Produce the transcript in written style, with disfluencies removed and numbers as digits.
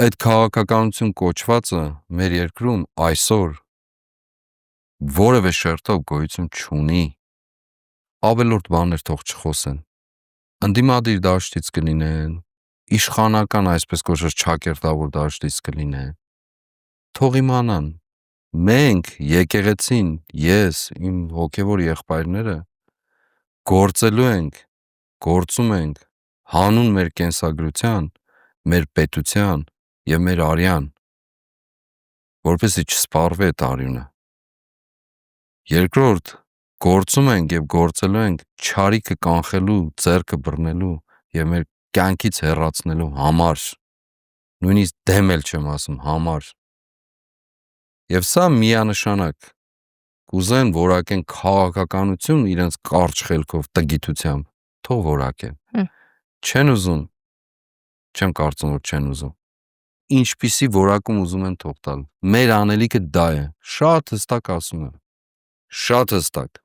այդ քաղաքականություն կոչվածը մեր երկրում այսօր որևէ շերտով գոյություն չունի, ավելորդ բաներ թող չխոսեն, ընդդիմադիր դաշտից կլինեն, իշխանական այսպես կոչված ճակերտավոր դաշտից կլինեն, թող իմանան, մենք եկեղեցին, ես, իմ հոգևոր եղբայրները գործելու ենք, գործում ենք հանուն մեր կենսագրության, մեր պետության և մեր արյան, որպեսզի չսպառվի այդ արյունը։ Երկրորդ, գործում ենք և գործելու ենք չարիքը կանխելու, ձեռքը բռնելու և մեր կյանքից հեռացնելու համար, նույնիսկ դեմ էլ չեմ ասում, համար։ Եվ սա միանշանակ կուզեն որակեն քաղաքականություն իրենց կարճ խելքով, տգիտությամբ, թող որակեն։ Չեն ուզում, չեմ կարծում, որ չեն ուզում։ Ինչպիսի որակում ուզում են թող տալ։ Մեր անելիքը դա է, շատ հստակ ասում եմ, շատ հստակ։